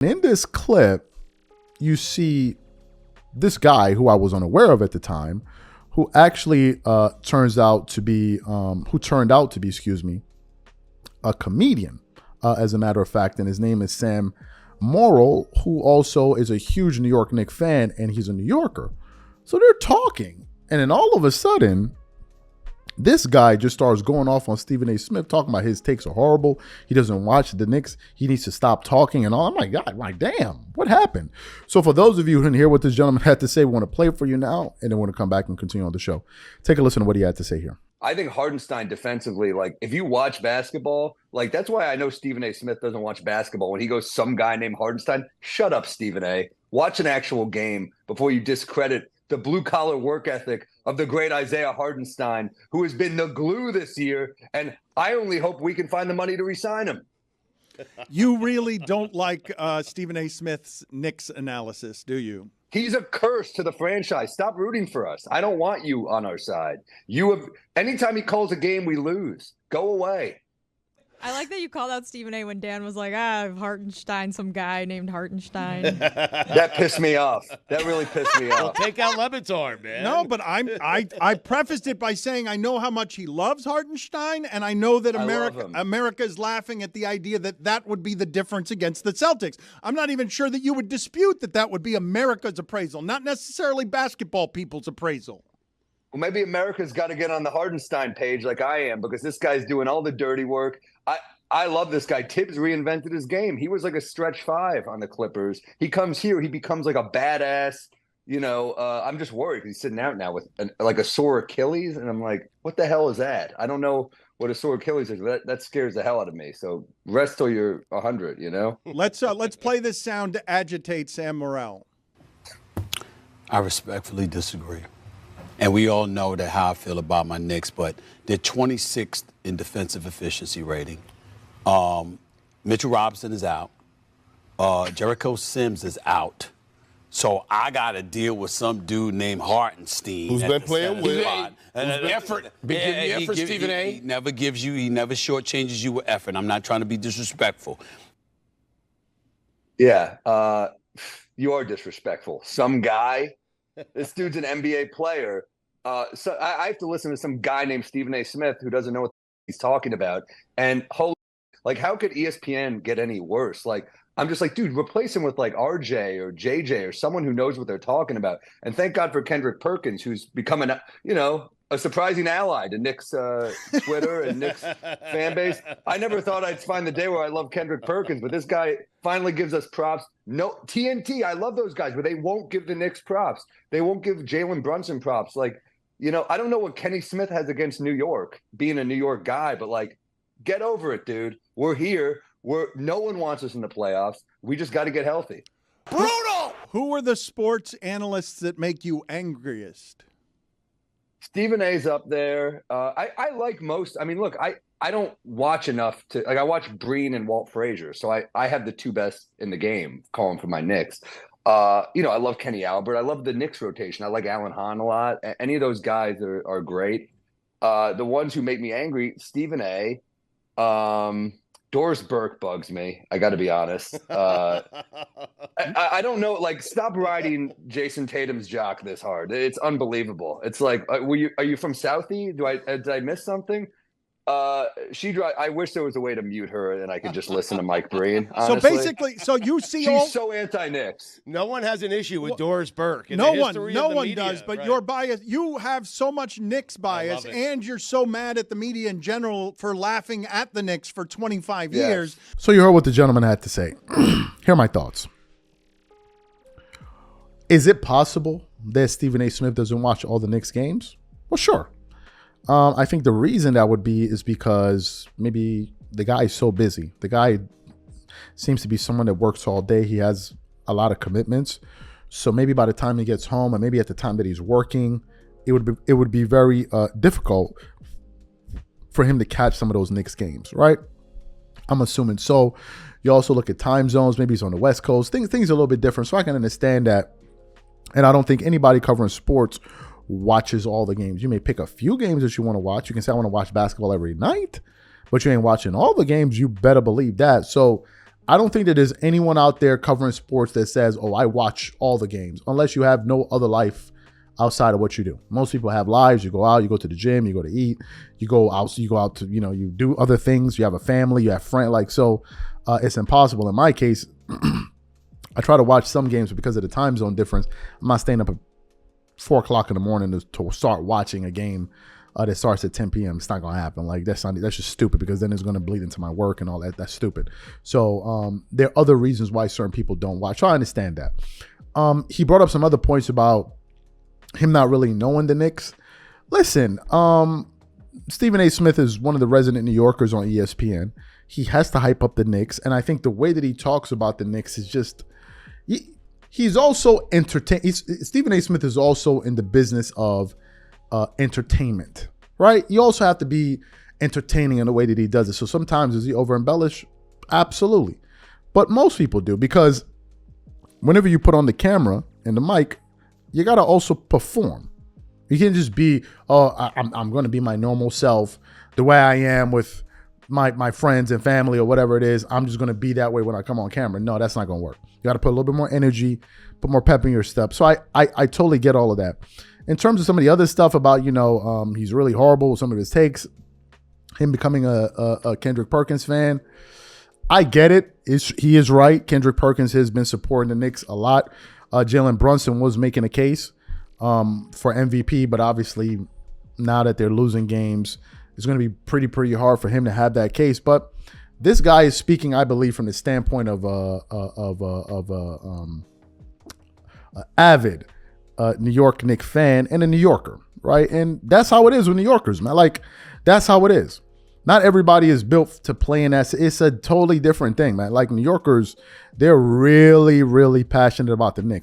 In this clip, you see this guy who I was unaware of at the time, who actually turned out to be, excuse me, a comedian, as a matter of fact, and his name is Sam Morrill, who also is a huge New York Knicks fan, and he's a New Yorker. So they're talking, and then all of a sudden, this guy just starts going off on Stephen A. Smith, talking about his takes are horrible. He doesn't watch the Knicks. He needs to stop talking and all. I'm like, God, like, damn, what happened? So for those of you who didn't hear what this gentleman had to say, we want to play it for you now, and then we're going to come back and continue on the show. Take a listen to what he had to say here. I think Hardenstein defensively, like, if you watch basketball, like, that's why I know Stephen A. Smith doesn't watch basketball. When he goes, some guy named Hardenstein, shut up, Stephen A. Watch an actual game before you discredit the blue-collar work ethic of the great Isaiah Hardenstein, who has been the glue this year, and I only hope we can find the money to re-sign him. You really don't like Stephen A. Smith's Knicks analysis, do you? He's a curse to the franchise. Stop rooting for us. I don't want you on our side. Anytime he calls a game, we lose. Go away. I like that you called out Stephen A. when Dan was like, Hartenstein, some guy named Hartenstein. That pissed me off. That really pissed me off. Well, take out Levitar, man. No, but I prefaced it by saying I know how much he loves Hartenstein, and I know that America is laughing at the idea that that would be the difference against the Celtics. I'm not even sure that you would dispute that that would be America's appraisal, not necessarily basketball people's appraisal. Well, maybe America's got to get on the Hardenstein page like I am, because this guy's doing all the dirty work. I love this guy. Tibbs reinvented his game. He was like a stretch five on the Clippers. He comes here, he becomes like a badass. I'm just worried because he's sitting out now with like a sore Achilles, and I'm like, what the hell is that? I don't know what a sore Achilles is. That scares the hell out of me. So rest till you're 100. Let's play this sound to agitate Sam Morrill. I respectfully disagree. And we all know that how I feel about my Knicks, but they're 26th in defensive efficiency rating. Mitchell Robinson is out. Jericho Sims is out. So I got to deal with some dude named Hartenstein. Who's been playing with effort. Stephen A. He never shortchanges you with effort. I'm not trying to be disrespectful. Yeah, you are disrespectful. Some guy. This dude's an NBA player. So I have to listen to some guy named Stephen A. Smith who doesn't know what he's talking about. And how could ESPN get any worse? Like, I'm just like, dude, replace him with like RJ or JJ or someone who knows what they're talking about. And thank God for Kendrick Perkins, who's become a surprising ally to Knicks Twitter and Knicks fan base. I never thought I'd find the day where I love Kendrick Perkins, but this guy finally gives us props. No, TNT, I love those guys, but they won't give the Knicks props. They won't give Jalen Brunson props. Like, I don't know what Kenny Smith has against New York, being a New York guy, but like, get over it, dude. We're here. No one wants us in the playoffs. We just got to get healthy. Brutal! Who are the sports analysts that make you angriest? Stephen A's up there. I like most. I mean, look, I don't watch enough to I watch Breen and Walt Frazier, so I have the two best in the game calling for my Knicks. I love Kenny Albert. I love the Knicks rotation. I like Alan Hahn a lot. Any of those guys are great. The ones who make me angry, Stephen A. Doris Burke bugs me. I got to be honest. I don't know. Like, stop riding Jason Tatum's jock this hard. It's unbelievable. It's like, are you from Southie? Did I miss something? I wish there was a way to mute her and I could just listen to Mike Breen. Honestly. So basically, you see she's so anti-Knicks. No one has an issue with Doris Burke. No one does. But right? You're biased. You have so much Knicks bias, and you're so mad at the media in general for laughing at the Knicks for 25 years. So you heard what the gentleman had to say. Here are my thoughts. Is it possible that Stephen A. Smith doesn't watch all the Knicks games? Well, sure. I think the reason that would be is because maybe the guy is so busy. The guy seems to be someone that works all day. He has a lot of commitments. So maybe by the time he gets home, and maybe at the time that he's working, it would be very difficult for him to catch some of those Knicks games, right? I'm assuming. So you also look at time zones. Maybe he's on the West Coast. Things are a little bit different. So I can understand that. And I don't think anybody covering sports watches all the games. You may pick a few games that you want to watch. You can say, I want to watch basketball every night, but you ain't watching all the games. You better believe that. So I don't think that there's anyone out there covering sports that says, oh, I watch all the games, unless you have no other life outside of what you do. Most people have lives. You go out, you go to the gym, you go to eat, you go out to, you do other things. You have a family, you have friends. So it's impossible. In my case, I try to watch some games, but because of the time zone difference, I'm not staying up at 4 o'clock in the morning to start watching a game that starts at 10 p.m. It's not going to happen. That's just stupid, because then it's going to bleed into my work and all that. That's stupid. So there are other reasons why certain people don't watch. So I understand that. He brought up some other points about him not really knowing the Knicks. Listen, Stephen A. Smith is one of the resident New Yorkers on ESPN. He has to hype up the Knicks, and I think the way that he talks about the Knicks is just he's also entertain. Stephen A. Smith is also in the business of entertainment, right? You also have to be entertaining in the way that he does it. So sometimes does he over embellish? Absolutely, but most people do, because whenever you put on the camera and the mic, you got to also perform. You can't just be, I'm going to be my normal self, the way I am with my friends and family or whatever it is. I'm just going to be that way when I come on camera. No, that's not going to work. You got to put a little bit more energy, put more pep in your step. So I totally get all of that. In terms of some of the other stuff about, he's really horrible with some of his takes, him becoming a Kendrick Perkins fan, I get it. He is right. Kendrick Perkins has been supporting the Knicks a lot. Jalen Brunson was making a case for MVP, but obviously now that they're losing games, it's going to be pretty hard for him to have that case. But this guy is speaking, I believe, from the standpoint of avid New York Knicks fan and a New Yorker, right? And that's how it is with New Yorkers, man. That's how it is. Not everybody is built to play in that. It's a totally different thing, man. New Yorkers, they're really, really passionate about the Knicks.